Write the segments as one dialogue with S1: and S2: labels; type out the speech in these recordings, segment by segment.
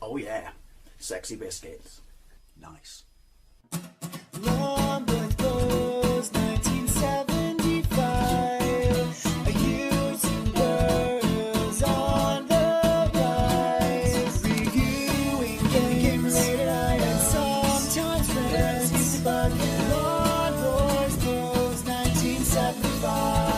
S1: Oh yeah, sexy biscuits. Nice.
S2: Long was 1975. YouTubers on the rise, reviewing games late at night and sometimes friends. But Long Boys Bros 1975.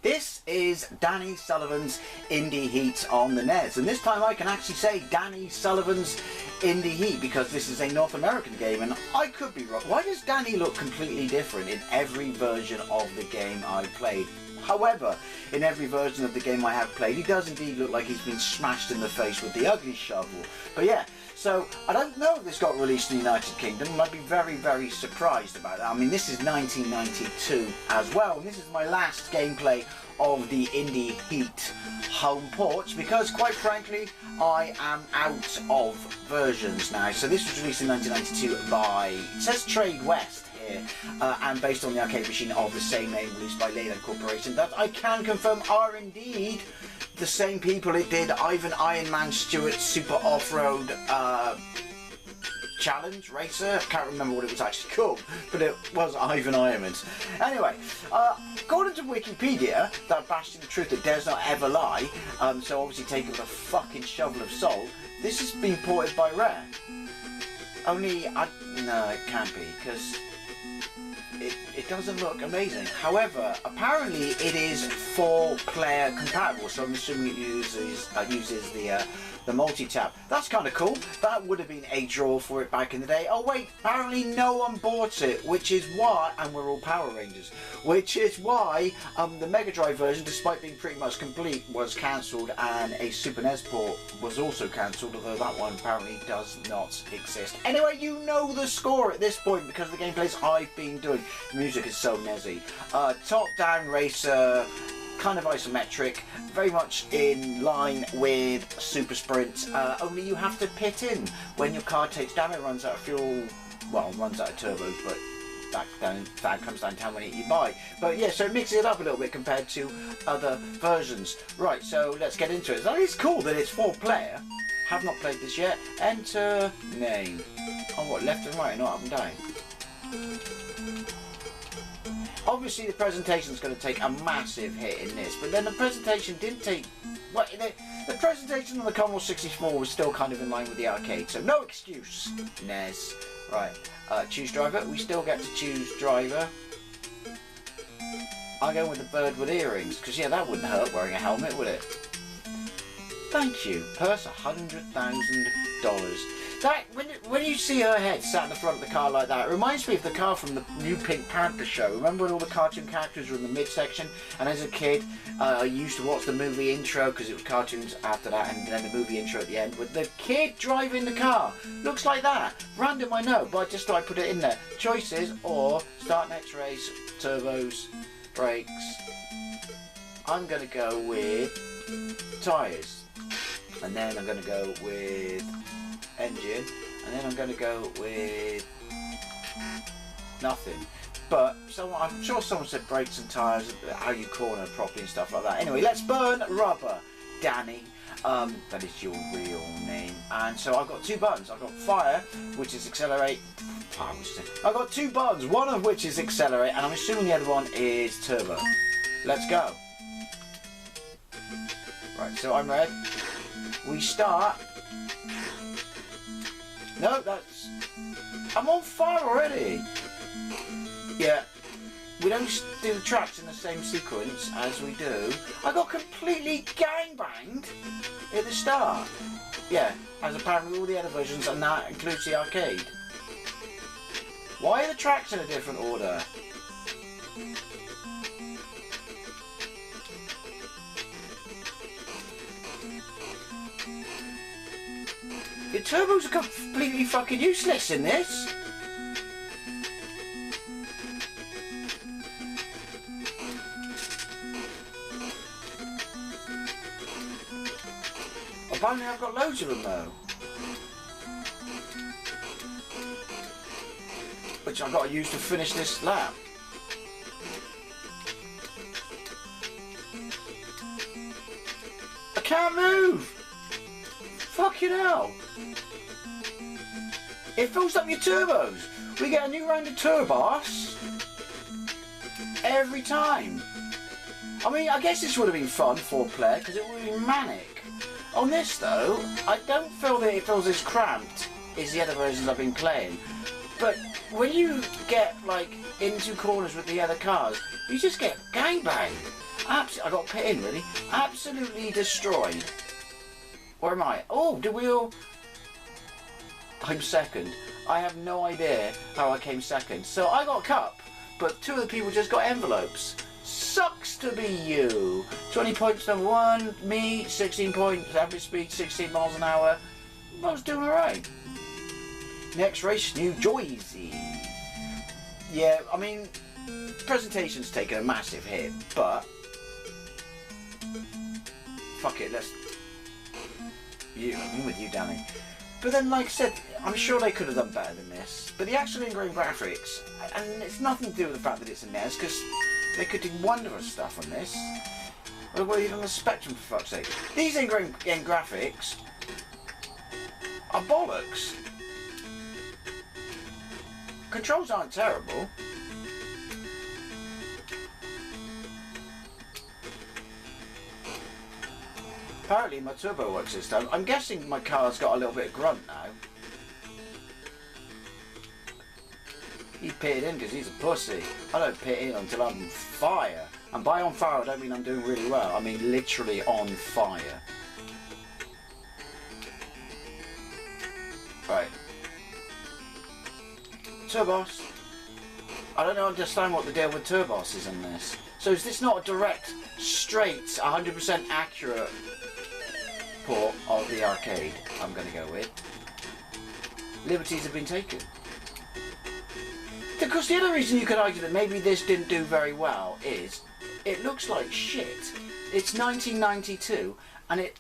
S1: This is Danny Sullivan's Indy Heat on the NES, and this time I can actually say Danny Sullivan's Indy Heat because this is a North American game, and I could be wrong. Why does Danny look completely different in every version of the game I played? However, in every version of the game I have played, he does indeed look like he's been smashed in the face with the ugly shovel. But yeah, so I don't know if this got released in the United Kingdom. I'd be very, very surprised about that. I mean, this is 1992 as well, and this is my last gameplay of the Indy Heat home ports because, quite frankly, I am out of versions now. So this was released in 1992 by, it says Trade West, and based on the arcade machine of the same name released by Leyland Corporation, that I can confirm are indeed the same people. It did Ivan Iron Man Stewart Super Off-Road Challenge Racer. I can't remember what it was actually called, but it was Ivan Ironman. Anyway, according to Wikipedia, that bastion of truth that dares not ever lie, so obviously taken with a fucking shovel of salt, this has been ported by Rare. Only, no, it can't be, because it doesn't look amazing. However, apparently it is 4-player compatible, so I'm assuming it uses the multi-tap. That's kind of cool. That would have been a draw for it back in the day. Oh wait, apparently no one bought it, which is why, and we're all Power Rangers, which is why the Mega Drive version, despite being pretty much complete, was cancelled, and a Super NES port was also cancelled, although that one apparently does not exist. Anyway, you know the score at this point because of the gameplays I've been doing. The music is so nezzy. Top-down racer, kind of isometric, very much in line with Super Sprint, only you have to pit in when your car takes damage, runs out of fuel, well, runs out of turbos, but that comes down to how many you buy. But yeah, so it mixes it up a little bit compared to other versions. Right, so let's get into it. That is cool that it's 4-player. Have not played this yet. Enter name. Oh, what, left and right, not up and down? Obviously the presentation is going to take a massive hit in this, but then the presentation didn't take... Well, the presentation on the Commodore 64 was still kind of in line with the arcade, so no excuse, NES. Right, choose driver. We still get to choose driver. I'm going with the bird with earrings, because yeah, that wouldn't hurt wearing a helmet, would it? Thank you. Purse $100,000. That, when you see her head sat in the front of the car like that, it reminds me of the car from the new Pink Panther show. Remember when all the cartoon characters were in the midsection? And as a kid, I used to watch the movie intro, because it was cartoons after that, and then the movie intro at the end, with the kid driving the car. Looks like that. Random, I know, but I just thought I'd put it in there. Choices, or start next race, turbos, brakes. I'm going to go with tyres. And then I'm going to go with engine, and then I'm going to go with nothing. But I'm sure someone said brakes and tyres, how you corner properly and stuff like that. Anyway, let's burn rubber, Danny. That is your real name. And so I've got 2 buttons. I've got fire, which is accelerate. I've got 2 buttons, one of which is accelerate, and I'm assuming the other one is turbo. Let's go. Right, so I'm red. We start. No, that's... I'm on fire already. Yeah, we don't do the tracks in the same sequence as we do. I got completely gangbanged at the start. Yeah, as apparently all the other versions, and that includes the arcade. Why are the tracks in a different order? The turbos are completely fucking useless in this. Apparently I've got loads of them though. Which I've got to use to finish this lap. can't move. Fucking hell. It fills up your turbos. We get a new round of turbos every time. I mean, I guess this would have been fun, 4-player, because it would have been manic. On this, though, I don't feel that it feels as cramped as the other versions I've been playing. But when you get, like, into corners with the other cars, you just get gangbang. I got pit in, really. Absolutely destroyed. Where am I? Oh, did we all... I'm second. I have no idea how I came second. So I got a cup, but 2 of the people just got envelopes. Sucks to be you. 20 points number 1, me, 16 points, average speed 16 miles an hour. I was doing alright. Next race, New Jersey. Yeah, I mean, presentation's taken a massive hit, but fuck it, let's... I'm with you, Danny. But then, like I said, I'm sure they could have done better than this. But the actual ingrained graphics, and it's nothing to do with the fact that it's a NES, because they could do wondrous stuff on this. Or even on the Spectrum, for fuck's sake. These ingrained graphics are bollocks. Controls aren't terrible. Apparently my turbo works this time. I'm guessing my car's got a little bit of grunt now. He pitted in because he's a pussy. I don't pit in until I'm on fire. And by on fire I don't mean I'm doing really well. I mean literally on fire. Right. Turbos. I don't understand what the deal with Turbos is on this. So is this not a direct, straight, 100% accurate port of the arcade? I'm going to go with. Liberties have been taken. Because the other reason you could argue that maybe this didn't do very well is it looks like shit. It's 1992 and it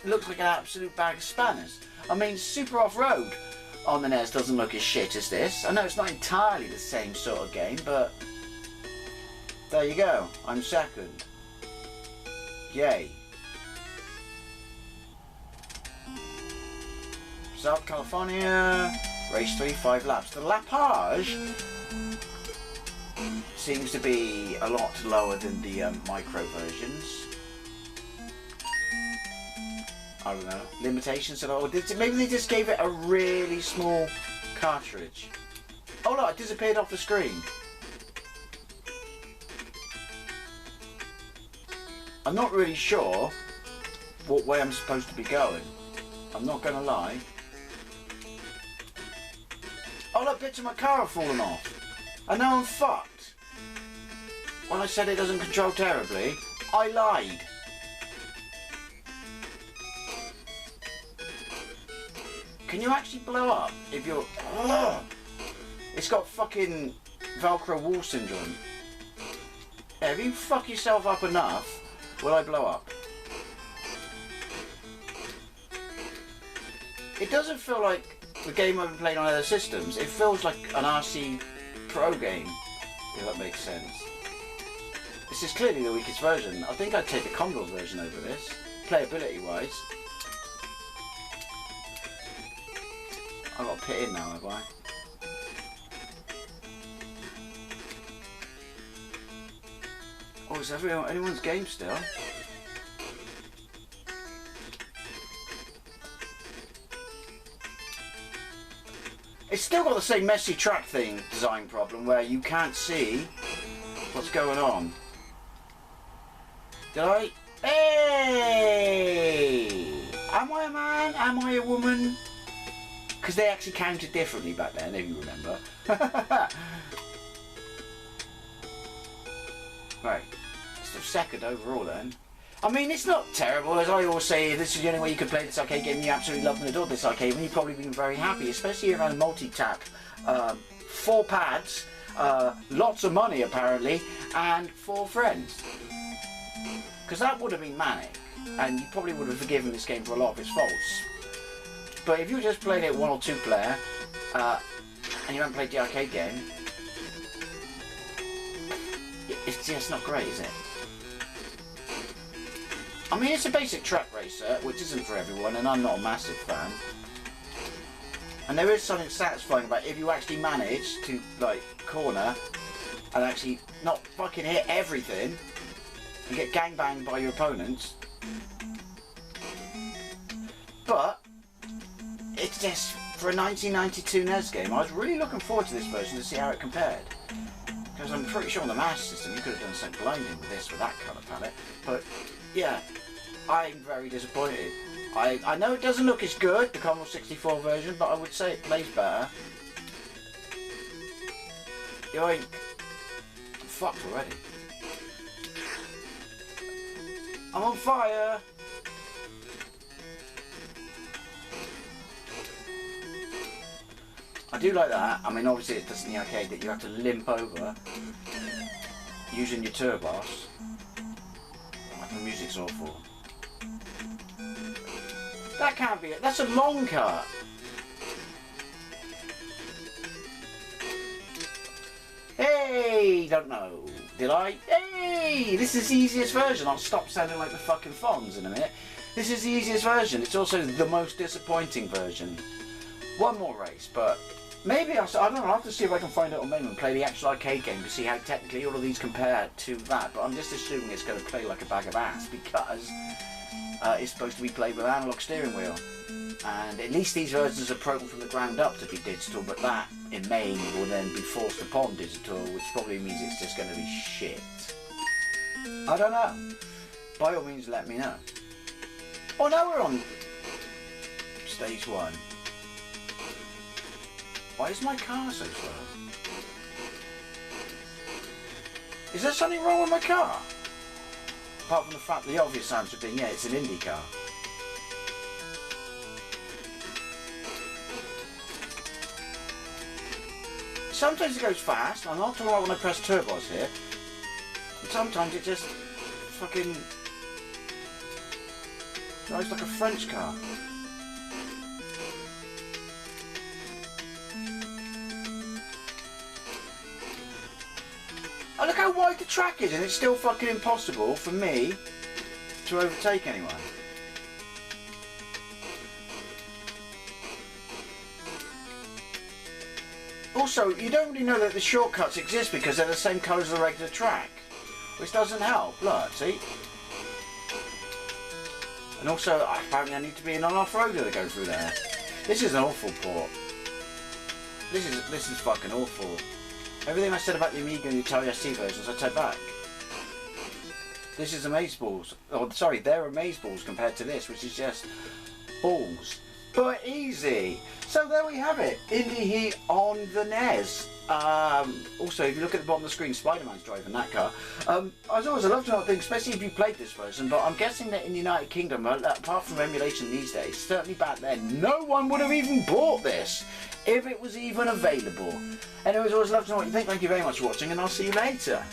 S1: looks like an absolute bag of spanners. I mean, Super Off-Road on the NES doesn't look as shit as this. I know it's not entirely the same sort of game, but there you go. I'm second. Yay. South California, race 3, 5 laps. The lappage seems to be a lot lower than the micro versions. I don't know. Limitations at all. Maybe they just gave it a really small cartridge. Oh look, it disappeared off the screen. I'm not really sure what way I'm supposed to be going. I'm not gonna lie. Oh look, bits of my car have fallen off. And now I'm fucked. When I said it doesn't control terribly, I lied. Can you actually blow up if you're... Ugh. It's got fucking Velcro wall syndrome. Yeah, if you fuck yourself up enough, will I blow up? It doesn't feel like the game I've been playing on other systems. It feels like an RC Pro game, if that makes sense. This is clearly the weakest version. I think I'd take the Commodore version over this, playability-wise. I've got to pit in now, have I? Oh, is anyone's game still? It's still got the same messy track thing design problem where you can't see what's going on. Did I? Hey! Am I a man? Am I a woman? Because they actually counted differently back then, if you remember. Right, still second overall then. I mean, it's not terrible. As I always say, this is the only way you could play this arcade game. You absolutely love and adore this arcade, and you've probably been very happy, especially around multi-tap. 4 pads, lots of money apparently, and 4 friends. Because that would have been manic, and you probably would have forgiven this game for a lot of its faults. But if you just played it 1 or 2 player, and you haven't played the arcade game, it's just not great, is it? I mean, it's a basic track racer, which isn't for everyone, and I'm not a massive fan. And there is something satisfying about if you actually manage to, like, corner and actually not fucking hit everything and get gangbanged by your opponents. But it's just, for a 1992 NES game, I was really looking forward to this version to see how it compared. Because I'm pretty sure on the Master System you could have done something blinding with this, with that colour palette. But yeah, I'm very disappointed. I know it doesn't look as good, the Commodore 64 version, but I would say it plays better. Yoink. I'm fucked already. I'm on fire! I do like that. I mean, obviously it does in the arcade that you have to limp over using your turbos. The music's awful. That can't be it. That's a long cut. Hey, don't know. Did I? Hey, this is the easiest version. I'll stop sounding like the fucking Fonz in a minute. This is the easiest version. It's also the most disappointing version. One more race, but maybe I don't know. I'll have to see if I can find it on menu and play the actual arcade game to see how technically all of these compare to that. But I'm just assuming it's going to play like a bag of ass because it's supposed to be played with an analog steering wheel. And at least these versions are programmed from the ground up to be digital, but that in main will then be forced upon digital, which probably means it's just going to be shit. I don't know. By all means, let me know. Oh, now we're on stage 1. Why is my car so slow? Is there something wrong with my car? Apart from the fact the obvious answer being, yeah, it's an Indy car. Sometimes it goes fast, I'm not alright when I press turbos here. And sometimes it just fucking drives like a French car. Oh, look how wide the track is, and it's still fucking impossible for me to overtake anyone. Also, you don't really know that the shortcuts exist because they're the same colour as the regular track, which doesn't help. Look, see? And also, apparently I need to be an off-roader to go through there. This is an awful port. This is fucking awful. Everything I said about the Amiga and the Atari ST versions, I take back. This is amazeballs. Oh, sorry, they're amazeballs compared to this, which is just balls. But easy. So there we have it. Indy Heat on the NES. Also, if you look at the bottom of the screen, Spider-Man's driving that car. As always, I love to know things, especially if you played this version, but I'm guessing that in the United Kingdom, apart from emulation these days, certainly back then, no one would have even bought this if it was even available. Anyways, always love to know what you think. Thank you very much for watching, and I'll see you later.